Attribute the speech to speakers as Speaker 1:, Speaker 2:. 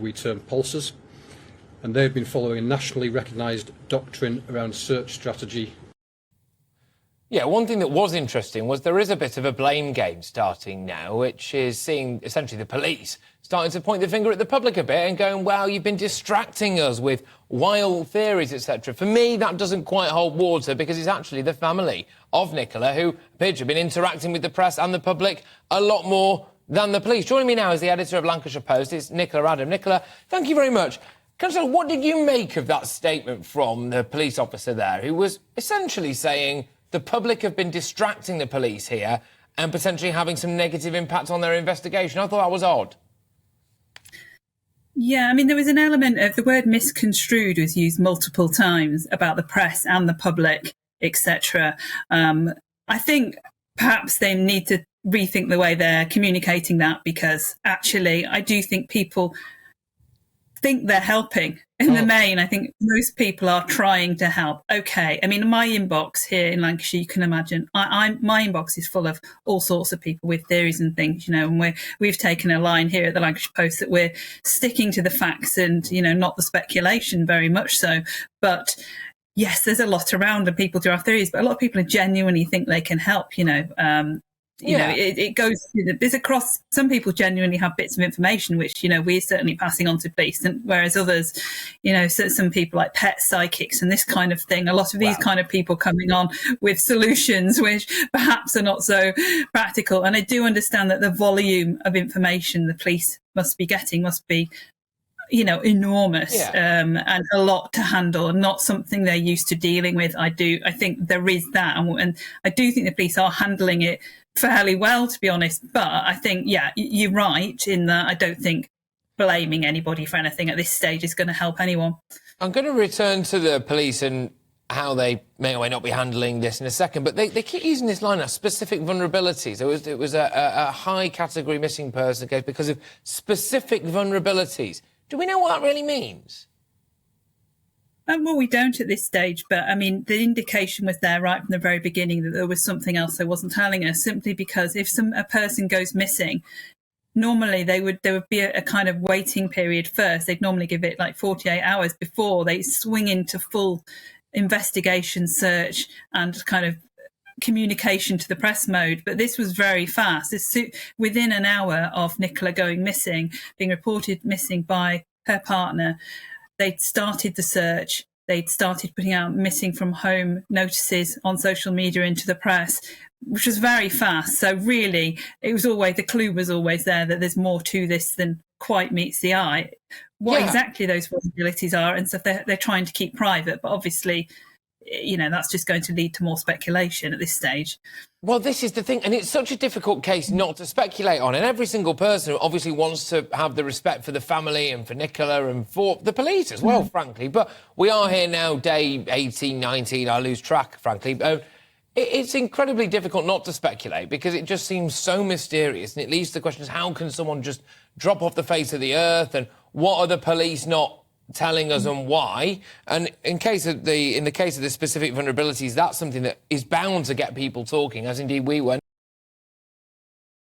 Speaker 1: we term pulsars, and they've been following a nationally recognised doctrine around search strategy.
Speaker 2: Yeah, one thing that was interesting was there is a bit of a blame game starting now, which is seeing essentially the police starting to point the finger at the public a bit and going, well, you've been distracting us with wild theories, etc. For me, that doesn't quite hold water because it's actually the family of Nicola who appear to have been interacting with the press and the public a lot more than the police. Joining me now is the editor of Lancashire Post, it's Nicola Adam. Nicola, thank you very much. Councillor, what did you make of that statement from the police officer there who was essentially saying the public have been distracting the police here and potentially having some negative impact on their investigation? I thought that was odd.
Speaker 3: Yeah, I mean, there was an element of the word misconstrued was used multiple times about the press and the public, etc. I think perhaps they need to rethink the way they're communicating that, because actually I do think people think they're helping. In the main, I think most people are trying to help. Okay, I mean, my inbox here in Lancashire, you can imagine, my inbox is full of all sorts of people with theories and things, you know, and we've taken a line here at the Lancashire Post that we're sticking to the facts and, you know, not the speculation, very much so. But yes, there's a lot around and people do have theories, but a lot of people genuinely think they can help, you know. You know, it goes, there's across, some people genuinely have bits of information, which, you know, we're certainly passing on to police, and whereas others, you know, so some people like pet psychics and this kind of thing, a lot of these kind of people coming on with solutions which perhaps are not so practical. And I do understand that the volume of information the police must be getting must be, you know, enormous, and a lot to handle, and not something they're used to dealing with. I think there is that, and I do think the police are handling it fairly well, to be honest. But I think, yeah, you're right in that I don't think blaming anybody for anything at this stage is going to help anyone.
Speaker 2: I'm going to return to the police and how they may or may not be handling this in a second, but they keep using this line of specific vulnerabilities. It was a high category missing person case because of specific vulnerabilities. Do we know what that really means?
Speaker 3: Well, we don't at this stage, but I mean, the indication was there right from the very beginning that there was something else they wasn't telling us, simply because if a person goes missing, normally there would be a kind of waiting period first. They'd normally give it like 48 hours before they swing into full investigation, search and kind of communication to the press mode. But this was very fast. Within an hour of Nicola going missing, being reported missing by her partner, they'd started the search. They'd started putting out missing from home notices on social media into the press, which was very fast. So really, it was always, the clue was always there that there's more to this than quite meets the eye. What exactly those vulnerabilities are and stuff, they're trying to keep private, but obviously, you know, that's just going to lead to more speculation at this stage.
Speaker 2: Well, this is the thing, and it's such a difficult case not to speculate on, and every single person obviously wants to have the respect for the family and for Nicola and for the police as well, frankly. But we are here now, day 18, 19, I lose track, frankly. It's incredibly difficult not to speculate because it just seems so mysterious, and it leads to the questions, how can someone just drop off the face of the earth, and what are the police not telling us and why? And in the case of the specific vulnerabilities, that's something that is bound to get people talking, as indeed we were.